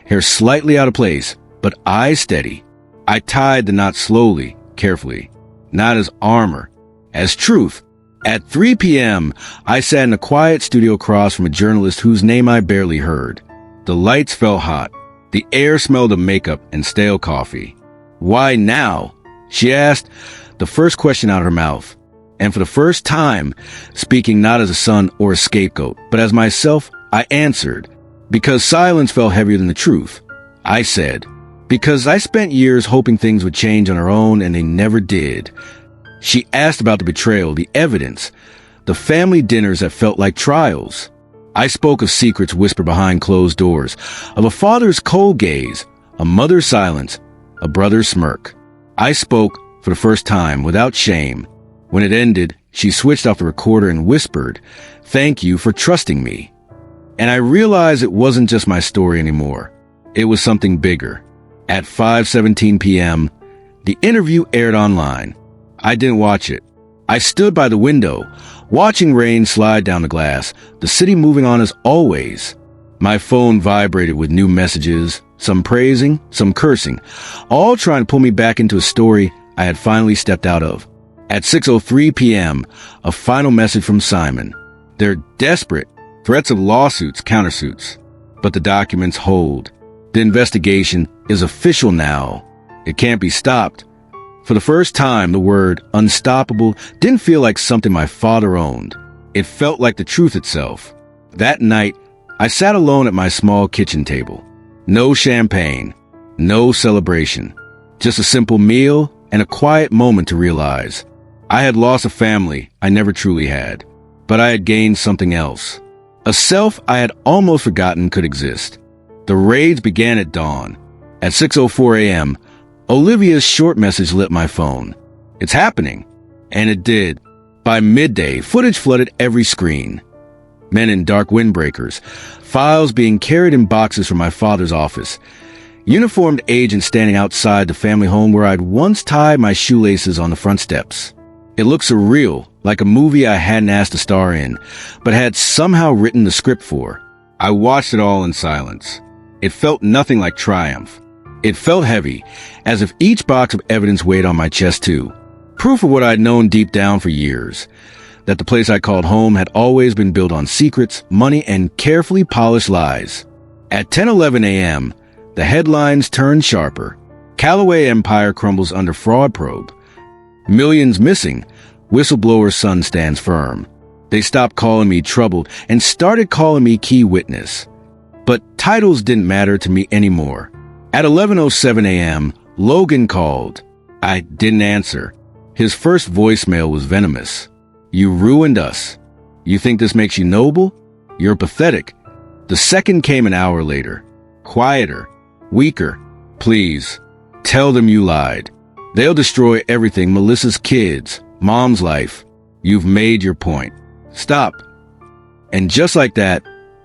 hair slightly out of place, but eyes steady. I tied the knot slowly, carefully, not as armor, as truth. At 3 p.m., I sat in a quiet studio across from a journalist whose name I barely heard. The lights felt hot. The air smelled of makeup and stale coffee. Why now? She asked, the first question out of her mouth. And for the first time, speaking not as a son or a scapegoat, but as myself, I answered. Because silence felt heavier than the truth. I said, because I spent years hoping things would change on their own and they never did. She asked about the betrayal, the evidence, the family dinners that felt like trials. I spoke of secrets whispered behind closed doors, of a father's cold gaze, a mother's silence, a brother's smirk. I spoke for the first time without shame. When it ended, she switched off the recorder and whispered, thank you for trusting me. And I realized it wasn't just my story anymore. It was something bigger. At 5:17 p.m., the interview aired online. I didn't watch it. I stood by the window, watching rain slide down the glass, the city moving on as always. My phone vibrated with new messages, some praising, some cursing, all trying to pull me back into a story I had finally stepped out of. At 6:03 p.m., a final message from Simon. They're desperate. Threats of lawsuits, countersuits. But the documents hold. The investigation is official now. It can't be stopped. For the first time, the word unstoppable didn't feel like something my father owned. It felt like the truth itself. That night, I sat alone at my small kitchen table. No champagne, no celebration. Just a simple meal and a quiet moment to realize. I had lost a family I never truly had, but I had gained something else. A self I had almost forgotten could exist. The raids began at dawn. At 6:04 a.m., Olivia's short message lit my phone. It's happening. And it did. By midday, footage flooded every screen. Men in dark windbreakers, files being carried in boxes from my father's office, Uniformed agents standing outside the family home where I'd once tied my shoelaces on the front steps. It looked surreal, like a movie I hadn't asked to star in, but had somehow written the script for. I watched it all in silence. It felt nothing like triumph. It felt heavy, as if each box of evidence weighed on my chest too. Proof of what I'd known deep down for years, that the place I called home had always been built on secrets, money, and carefully polished lies. At 10:11 a.m., the headlines turned sharper. Callaway empire crumbles under fraud probe. Millions missing. Whistleblower's son stands firm. They stopped calling me troubled and started calling me key witness. But titles didn't matter to me anymore. At 11:07 a.m., Logan called. I didn't answer. His first voicemail was venomous. You ruined us. You think this makes you noble? You're pathetic. The second came an hour later. Quieter. Weaker. Please. Tell them you lied. They'll destroy everything, Melissa's kids, Mom's life. You've made your point. Stop. And just like that,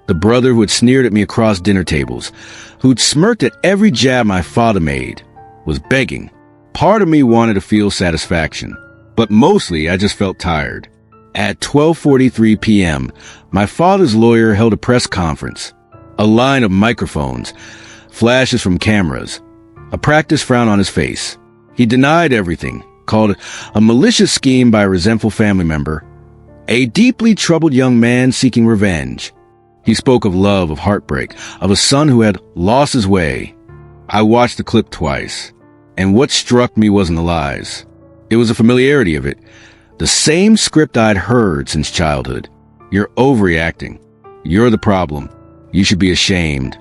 the brother who had sneered at me across dinner tables, who'd smirked at every jab my father made, was begging. Part of me wanted to feel satisfaction, but mostly I just felt tired. At 12:43 p.m., my father's lawyer held a press conference. A line of microphones, flashes from cameras, a practiced frown on his face. He denied everything, called it a malicious scheme by a resentful family member, a deeply troubled young man seeking revenge. He spoke of love, of heartbreak, of a son who had lost his way. I watched the clip twice, and what struck me wasn't the lies. It was the familiarity of it, the same script I'd heard since childhood. You're overreacting. You're the problem. You should be ashamed.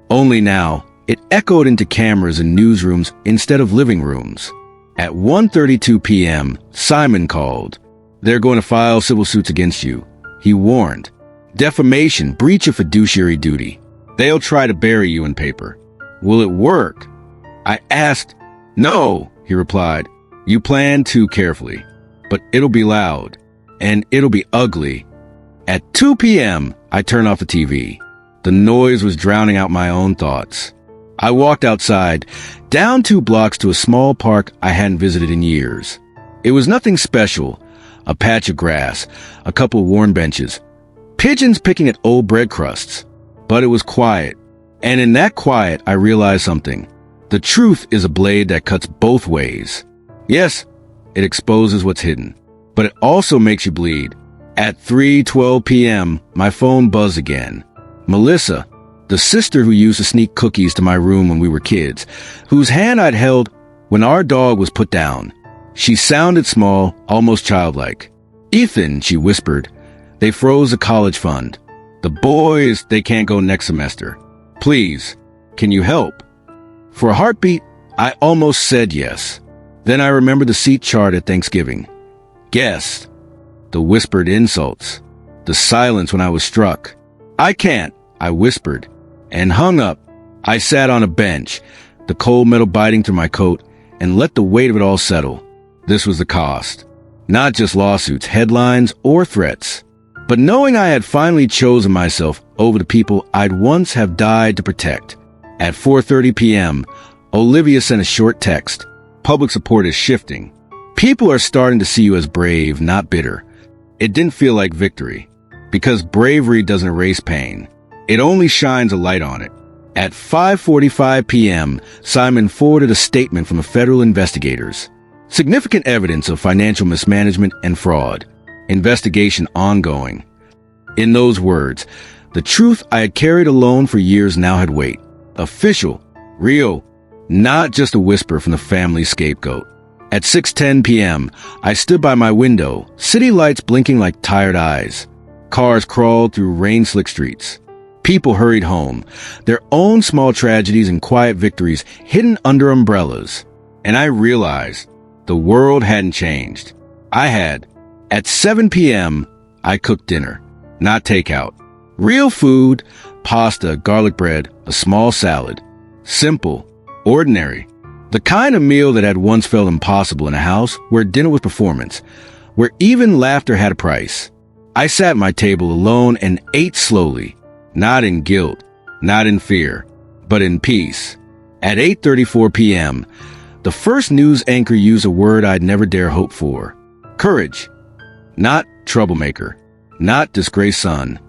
Only now, it echoed into cameras in newsrooms instead of living rooms. At 1:32 p.m., Simon called. They're going to file civil suits against you, he warned. Defamation, breach of fiduciary duty. They'll try to bury you in paper. Will it work? I asked. No, he replied. You plan too carefully. But it'll be loud. And it'll be ugly. At 2 p.m., I turned off the TV. The noise was drowning out my own thoughts. I walked outside, down 2 blocks to a small park I hadn't visited in years. It was nothing special. A patch of grass, a couple of worn benches, pigeons picking at old bread crusts. But it was quiet. And in that quiet, I realized something. The truth is a blade that cuts both ways. Yes, it exposes what's hidden, but it also makes you bleed. At 3:12 p.m., my phone buzzed again. Melissa, the sister who used to sneak cookies to my room when we were kids, whose hand I'd held when our dog was put down. She sounded small, almost childlike. Ethan, she whispered, they froze the college fund. The boys, they can't go next semester. Please, can you help? For a heartbeat, I almost said yes. Then I remembered the seat chart at Thanksgiving. Guest. The whispered insults. The silence when I was struck. I can't, I whispered, and hung up. I sat on a bench, the cold metal biting through my coat, and let the weight of it all settle. This was the cost. Not just lawsuits, headlines, or threats, but knowing I had finally chosen myself over the people I'd once have died to protect. At 4:30 p.m., Olivia sent a short text. Public support is shifting. People are starting to see you as brave, not bitter. It didn't feel like victory, because bravery doesn't erase pain. It only shines a light on it. At 5:45 p.m., Simon forwarded a statement from the federal investigators. Significant evidence of financial mismanagement and fraud. Investigation ongoing. In those words, the truth I had carried alone for years now had weight. Official. Real. Not just a whisper from the family scapegoat. At 6:10 p.m., I stood by my window, city lights blinking like tired eyes. Cars crawled through rain-slick streets. People hurried home, their own small tragedies and quiet victories hidden under umbrellas. And I realized the world hadn't changed. I had. At 7 p.m., I cooked dinner, not takeout. Real food, pasta, garlic bread, a small salad. Simple, ordinary. The kind of meal that had once felt impossible in a house where dinner was performance, where even laughter had a price. I sat at my table alone and ate slowly, not in guilt, not in fear, but in peace. At 8:34 p.m., the first news anchor used a word I'd never dare hope for. Courage. Not troublemaker. Not disgraced son.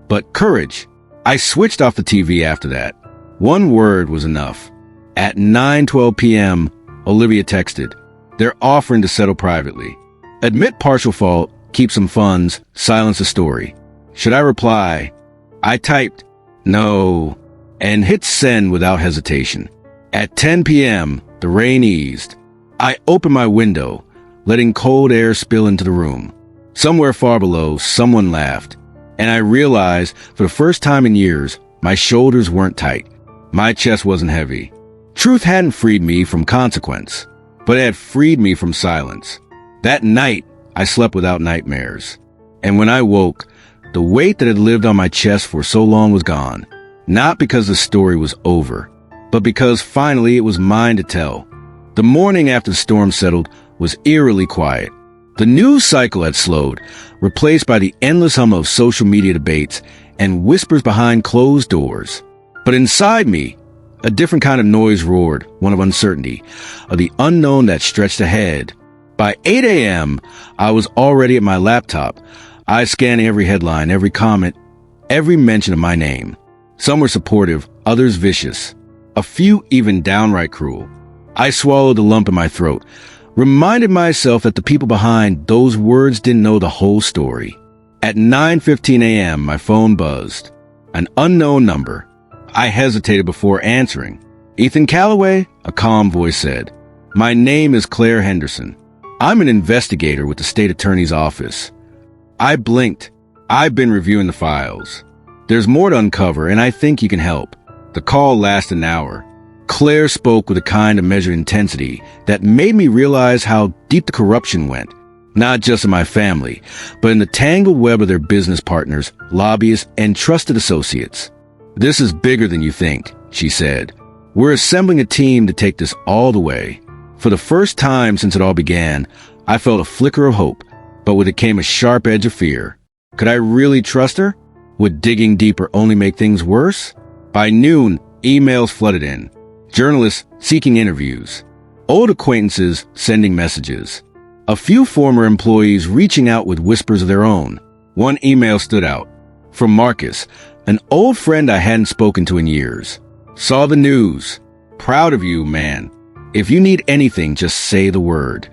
But courage. I switched off the TV after that. One word was enough. At 9:12 p.m., Olivia texted, "They're offering to settle privately. Admit partial fault, keep some funds, silence the story." Should I reply? I typed, "No," and hit send without hesitation. At 10 p.m., the rain eased. I opened my window, letting cold air spill into the room. Somewhere far below, someone laughed, and I realized for the first time in years, my shoulders weren't tight. My chest wasn't heavy. Truth hadn't freed me from consequence, but it had freed me from silence. That night, I slept without nightmares. And when I woke, the weight that had lived on my chest for so long was gone. Not because the story was over, but because finally it was mine to tell. The morning after the storm settled was eerily quiet. The news cycle had slowed, replaced by the endless hum of social media debates and whispers behind closed doors. But inside me, a different kind of noise roared, one of uncertainty, of the unknown that stretched ahead. By 8 a.m., I was already at my laptop, eyes scanning every headline, every comment, every mention of my name. Some were supportive, others vicious, a few even downright cruel. I swallowed the lump in my throat, reminded myself that the people behind those words didn't know the whole story. At 9:15 a.m., my phone buzzed. An unknown number. I hesitated before answering. "Ethan Callaway?" a calm voice said. "My name is Claire Henderson. I'm an investigator with the state attorney's office." I blinked. "I've been reviewing the files. There's more to uncover, and I think you can help." The call lasted an hour. Claire spoke with a kind of measured intensity that made me realize how deep the corruption went, not just in my family, but in the tangled web of their business partners, lobbyists, and trusted associates. "This is bigger than you think," she said. "We're assembling a team to take this all the way." For the first time since it all began, I felt a flicker of hope, but with it came a sharp edge of fear. Could I really trust her? Would digging deeper only make things worse? By noon, emails flooded in. Journalists seeking interviews. Old acquaintances sending messages. A few former employees reaching out with whispers of their own. One email stood out. From Marcus, an old friend I hadn't spoken to in years. "Saw the news. Proud of you, man. If you need anything, just say the word."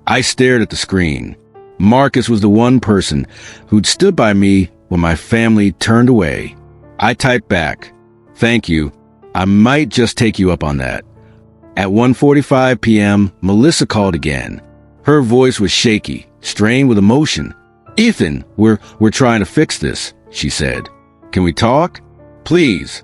I stared at the screen. Marcus was the one person who'd stood by me when my family turned away. I typed back, "Thank you. I might just take you up on that." At 1:45 p.m., Melissa called again. Her voice was shaky, strained with emotion. "Ethan, we're trying to fix this," she said. "Can we talk? Please."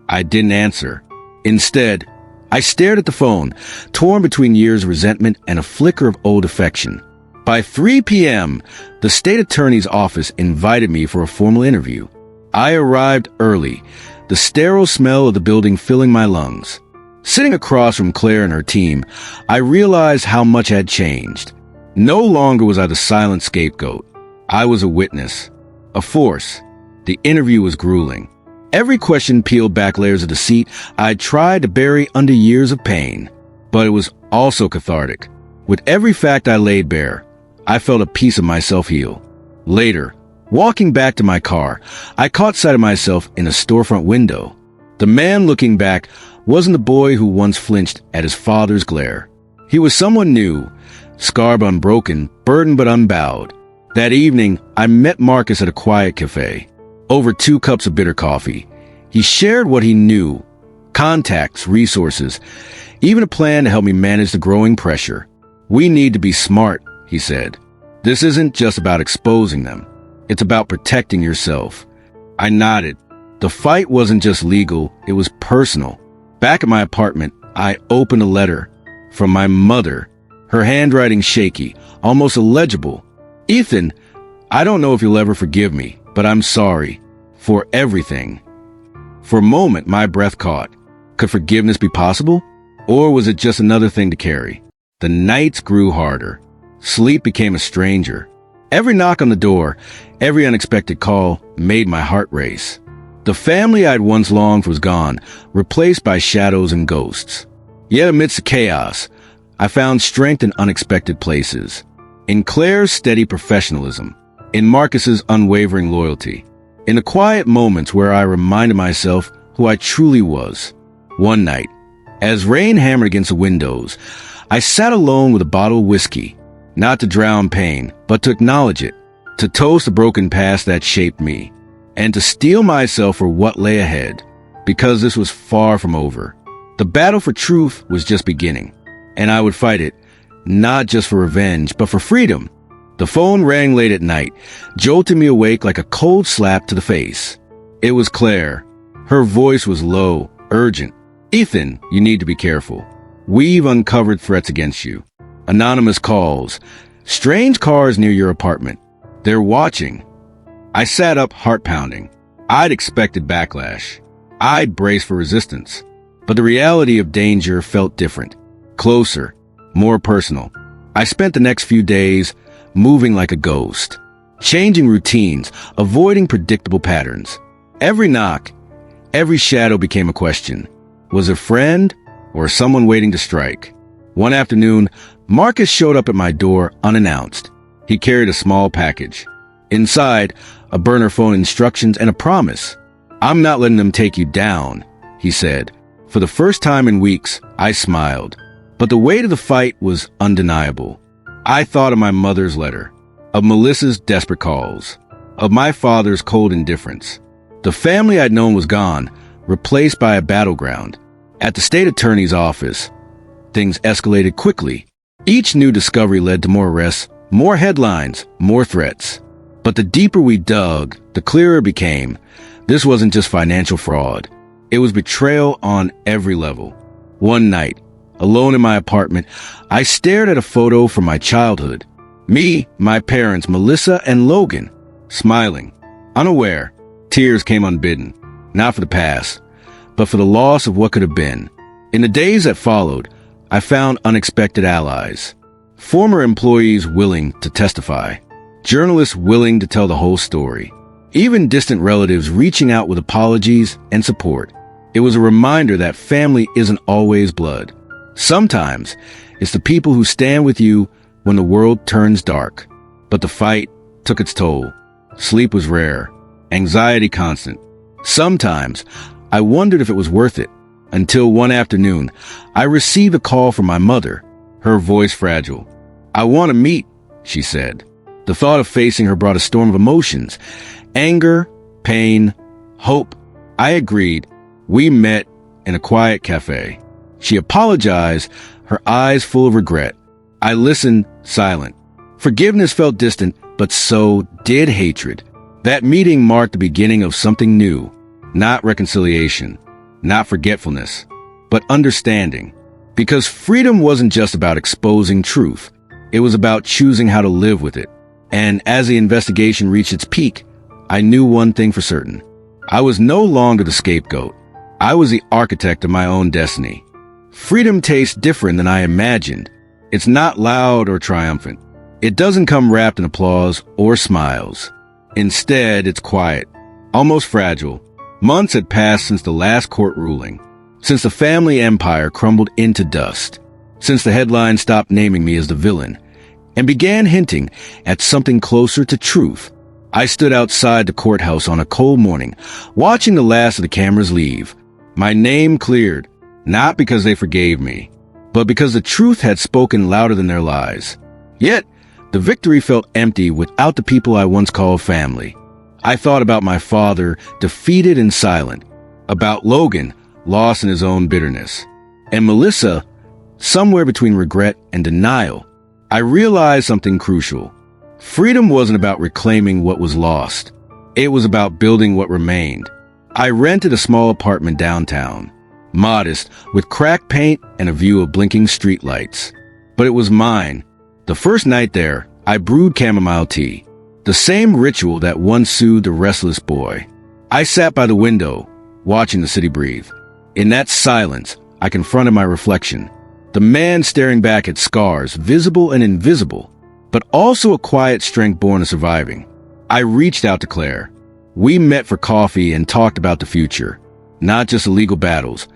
I didn't answer. Instead, I stared at the phone, torn between years of resentment and a flicker of old affection. By 3 p.m., the state attorney's office invited me for a formal interview. I arrived early, the sterile smell of the building filling my lungs. Sitting across from Claire and her team, I realized how much had changed. No longer was I the silent scapegoat. I was a witness, a force. The interview was grueling. Every question peeled back layers of deceit I'd tried to bury under years of pain. But it was also cathartic. With every fact I laid bare, I felt a piece of myself heal. Later, walking back to my car, I caught sight of myself in a storefront window. The man looking back wasn't the boy who once flinched at his father's glare. He was someone new, scarred but unbroken, burdened but unbowed. That evening, I met Marcus at a quiet cafe. Over 2 cups of bitter coffee. He shared what he knew, contacts, resources, even a plan to help me manage the growing pressure. "We need to be smart," he said. "This isn't just about exposing them. It's about protecting yourself." I nodded. The fight wasn't just legal, it was personal. Back at my apartment, I opened a letter from my mother, her handwriting shaky, almost illegible. "Ethan, I don't know if you'll ever forgive me, but I'm sorry. For everything." For a moment, my breath caught. Could forgiveness be possible? Or was it just another thing to carry? The nights grew harder. Sleep became a stranger. Every knock on the door, every unexpected call made my heart race. The family I'd once longed for was gone, replaced by shadows and ghosts. Yet amidst the chaos, I found strength in unexpected places. In Claire's steady professionalism, in Marcus's unwavering loyalty, in the quiet moments where I reminded myself who I truly was. One night, as rain hammered against the windows, I sat alone with a bottle of whiskey, not to drown pain, but to acknowledge it, to toast the broken past that shaped me, and to steel myself for what lay ahead, because this was far from over. The battle for truth was just beginning, and I would fight it, not just for revenge, but for freedom. The phone rang late at night, jolting me awake like a cold slap to the face. It was Claire. Her voice was low, urgent. "Ethan, you need to be careful. We've uncovered threats against you. Anonymous calls. Strange cars near your apartment. They're watching." I sat up, heart pounding. I'd expected backlash. I'd braced for resistance. But the reality of danger felt different. Closer. More personal. I spent the next few days moving like a ghost. Changing routines, avoiding predictable patterns. Every knock, every shadow became a question. Was it a friend or someone waiting to strike? One afternoon, Marcus showed up at my door unannounced. He carried a small package. Inside, a burner phone, instructions, and a promise. "I'm not letting them take you down," he said. For the first time in weeks, I smiled. But the weight of the fight was undeniable. I thought of my mother's letter, of Melissa's desperate calls, of my father's cold indifference. The family I'd known was gone, replaced by a battleground. At the state attorney's office, things escalated quickly. Each new discovery led to more arrests, more headlines, more threats. But the deeper we dug, the clearer it became. This wasn't just financial fraud. It was betrayal on every level. One night, alone in my apartment, I stared at a photo from my childhood. Me, my parents, Melissa, and Logan, smiling. Unaware, tears came unbidden, not for the past, but for the loss of what could have been. In the days that followed, I found unexpected allies. Former employees willing to testify. Journalists willing to tell the whole story. Even distant relatives reaching out with apologies and support. It was a reminder that family isn't always blood. Sometimes, it's the people who stand with you when the world turns dark. But the fight took its toll. Sleep was rare. Anxiety constant. Sometimes, I wondered if it was worth it. Until one afternoon, I received a call from my mother, her voice fragile. "I want to meet," she said. The thought of facing her brought a storm of emotions. Anger, pain, hope. I agreed. We met in a quiet cafe. She apologized, her eyes full of regret. I listened, silent. Forgiveness felt distant, but so did hatred. That meeting marked the beginning of something new. Not reconciliation, not forgetfulness, but understanding. Because freedom wasn't just about exposing truth. It was about choosing how to live with it. And as the investigation reached its peak, I knew one thing for certain. I was no longer the scapegoat. I was the architect of my own destiny. Freedom tastes different than I imagined. It's not loud or triumphant. It doesn't come wrapped in applause or smiles. Instead, it's quiet, almost fragile. Months had passed since the last court ruling, since the family empire crumbled into dust, since the headlines stopped naming me as the villain and began hinting at something closer to truth. I stood outside the courthouse on a cold morning, watching the last of the cameras leave. My name cleared, not because they forgave me, but because the truth had spoken louder than their lies. Yet, the victory felt empty without the people I once called family. I thought about my father, defeated and silent, about Logan, lost in his own bitterness, and Melissa, somewhere between regret and denial. I realized something crucial. Freedom wasn't about reclaiming what was lost. It was about building what remained. I rented a small apartment downtown, modest, with cracked paint and a view of blinking streetlights. But it was mine. The first night there, I brewed chamomile tea, the same ritual that once soothed a restless boy. I sat by the window, watching the city breathe. In that silence, I confronted my reflection. The man staring back at scars, visible and invisible, but also a quiet strength born of surviving. I reached out to Claire. We met for coffee and talked about the future, not just the legal battles,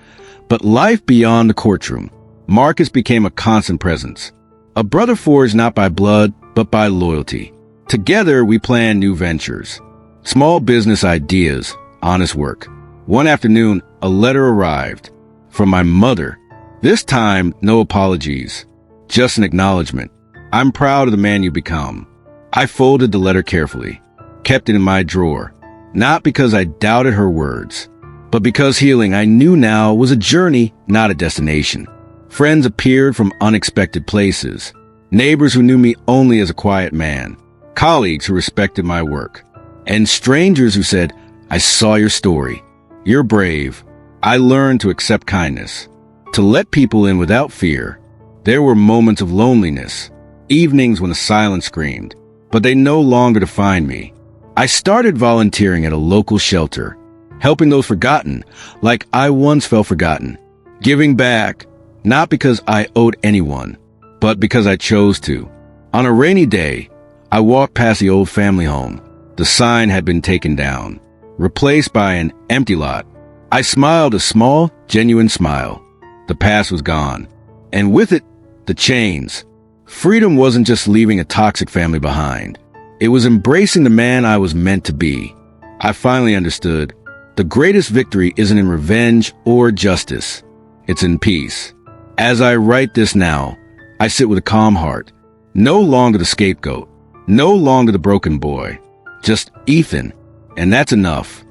but life beyond the courtroom. Marcus became a constant presence, a brother forged not by blood, but by loyalty. Together, we planned new ventures, small business ideas, honest work. One afternoon, a letter arrived from my mother. This time, no apologies, just an acknowledgement. I'm proud of the man you become. I folded the letter carefully, kept it in my drawer, not because I doubted her words, but because healing, I knew now, was a journey, not a destination. Friends appeared from unexpected places, neighbors who knew me only as a quiet man, colleagues who respected my work, and strangers who said, I saw your story. You're brave. I learned to accept kindness, to let people in without fear. There were moments of loneliness, evenings when the silence screamed, but they no longer defined me. I started volunteering at a local shelter, helping those forgotten, like I once felt forgotten. Giving back, not because I owed anyone, but because I chose to. On a rainy day, I walked past the old family home. The sign had been taken down, replaced by an empty lot. I smiled a small, genuine smile. The past was gone, and with it, the chains. Freedom wasn't just leaving a toxic family behind. It was embracing the man I was meant to be. I finally understood. The greatest victory isn't in revenge or justice. It's in peace. As I write this now, I sit with a calm heart. No longer the scapegoat. No longer the broken boy. Just Ethan. And that's enough.